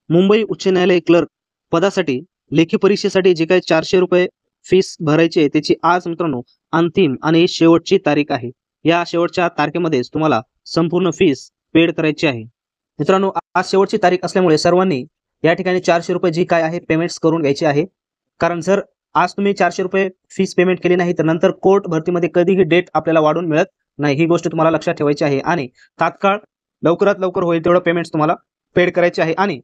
मुंबई उच्च न्यायालय क्लर्क पदासाठी लेखी परीक्षेसाठी जे काही 400 रुपये फीस भरायची आहे त्याची आज मित्रांनो अंतिम आणि शेवटची तारीख आहे. या शेवटच्या तारखेमध्येच तुम्हाला संपूर्ण फीस पेड करायची आहे. मित्रांनो, आज शेवटची तारीख असल्यामुळे सर्वांनी या ठिकाणी 400 रुपये जी काय आहे पेमेंट्स करून घ्यायची आहे. कारण जर आज तुम्ही 400 रुपये फीस पेमेंट केली नाही तर नंतर कोर्ट भरतीमध्ये कधीही डेट आपल्याला वाढून मिळत नाही. ही गोष्ट तुम्हाला लक्षात ठेवायची आहे आणि तात्काळ लवकरात लवकर होईल तेवढं पेमेंट्स तुम्हाला पेड करायचे आहे. आणि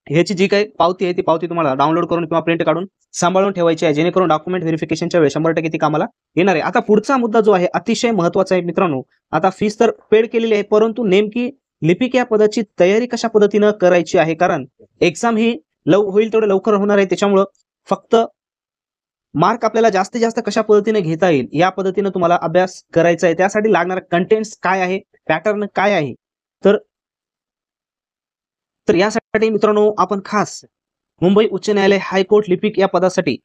ह्याची जी काही पावती आहे ती पावती तुम्हाला डाउनलोड करून किंवा प्रिंट काढून सांभाळून ठेवायची आहे, जेणेकरून डॉक्युमेंट व्हेरिफिकेशनच्या वेळेस 100% ती कामाला येणार आहे. आता पुढचा मुद्दा जो आहे अतिशय महत्त्वाचा आहे मित्रांनो. आता फीस तर पेड केलेली आहे, परंतु नेमकी लिपिक या पदाची तयारी कशा पद्धतीनं करायची आहे. कारण एक्झाम ही होईल तेवढं लवकर होणार आहे. त्याच्यामुळं फक्त मार्क आपल्याला जास्तीत जास्त कशा पद्धतीने घेता येईल या पद्धतीने तुम्हाला अभ्यास करायचा आहे. त्यासाठी लागणारा कंटेंट्स काय आहे, पॅटर्न काय आहे, तर यासाठी मित्रांनो आपण खास मुंबई उच्च न्यायालय हायकोर्ट लिपिक या पदासाठी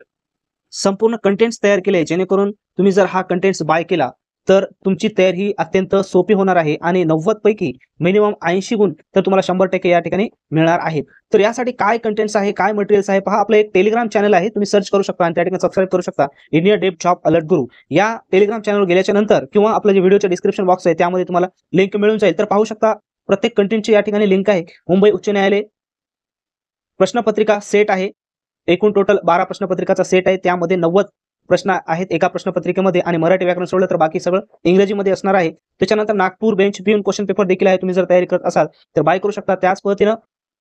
संपूर्ण कंटेंट्स तयार केले, जेणेकरून तुम्ही जर हा कंटेंट्स बाय केला तर तुमची तयारी ही अत्यंत सोपी होणार आहे आणि 90 पैकी मिनिमम 80 गुण तर तुम्हाला 100% या ठिकाणी मिळणार आहेत. तर यासाठी काय कंटेंट्स आहे, काय मटेरियल्स आहे, पहा आपलं एक टेलिग्राम चॅनल आहे, तुम्ही सर्च करू शकता आणि त्या ठिकाणी सबस्क्राईब करू शकता. इंडिया डेप जॉब अलर्ट गुरु या टेलिग्राम चॅनलवर गेल्याच्या नंतर किंवा आपलं जे व्हिडिओच्या डिस्क्रिप्शन बॉक्स आहे त्यामध्ये तुम्हाला लिंक मिळून जाईल. तर पाहू शकता प्रत्येक कंटेंटची या ठिकाणी लिंक आहे. मुंबई उच्च न्यायालय प्रश्नपत्रिका सेट आहे, एकूण टोटल 12 प्रश्नपत्रिकाचा सेट आहे. त्यामध्ये 90 प्रश्न आहेत एका प्रश्नपत्रिकेमध्ये आणि मराठी व्याकरण सोडलं तर बाकी सगळं इंग्रजीमध्ये असणार आहे. त्याच्यानंतर नागपूर बेंच पिऊन क्वेश्चन पेपर देखील आहे. तुम्ही जर तयारी करत असाल तर बाय करू शकता. त्याच पद्धतीनं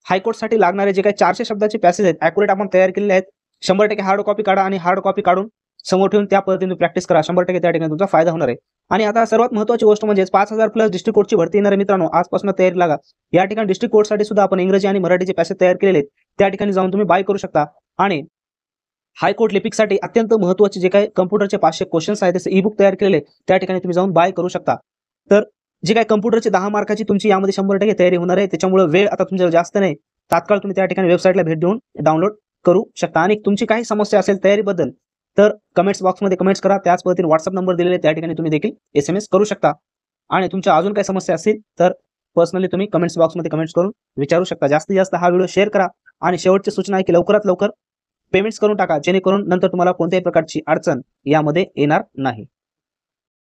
हायकोर्टसाठी लागणारे जे काही 400 शब्दाचे पॅसेज आहेत ॲक्युरेट आपण तयार केलेले आहेत. 100% हार्ड कॉपी काढा आणि हार्ड कॉपी काढून समोर ठेवून त्या पद्धतीने प्रॅक्टिस करा. 100% त्या ठिकाणी तुमचा फायदा होणार आहे. आणि आता सर्वात महत्त्वाची गोष्ट म्हणजे 5000 प्लस डिस्ट्रिक्ट कोर्टची भरती येणार आहे मित्रांनो. आजपासून तयारी लागा. या ठिकाणी डिस्ट्रिक्ट कोर्टसाठी सुद्धा आपण इंग्रजी आणि मराठीचे पॅसेज तयार केलेले आहेत. त्या ठिकाणी जाऊन तुम्ही बाय करू शकता. आणि हायकोर्ट लिपिकसाठी अत्यंत महत्त्वाचे जे काही कम्प्युटरचे 500 क्वेश्चन्स आहेत त्याचे ई बुक तयार केलेले त्या ठिकाणी तुम्ही जाऊन बाय करू शकता. तर जे काही कम्प्युटरचे 10 मार्काची तुमची यामध्ये 100% तयारी होणार आहे. त्याच्यामुळे वेळ आता तुमच्यावर जास्त नाही. तात्काळ तुम्ही त्या ठिकाणी वेबसाईटला भेट देऊन डाउनलोड करू शकता. आणि तुमची काही समस्या असेल तयारीबद्दल तर कमेंट्स बॉक्समध्ये कमेंट्स करा. त्याच पद्धतीने व्हॉट्सअप नंबर दिलेले त्या ठिकाणी तुम्ही देखील SMS करू शकता. आणि तुमच्या अजून काही समस्या असतील तर पर्सनली तुम्ही कमेंट्स बॉक्समध्ये कमेंट्स करून विचारू शकता. जास्तीत जास्त हा व्हिडिओ शेअर करा. आणि शेवटची सूचना आहे की लवकरात लवकर पेमेंट्स करून टाका, जेणेकरून नंतर तुम्हाला कोणत्याही प्रकारची अडचण यामध्ये येणार नाही.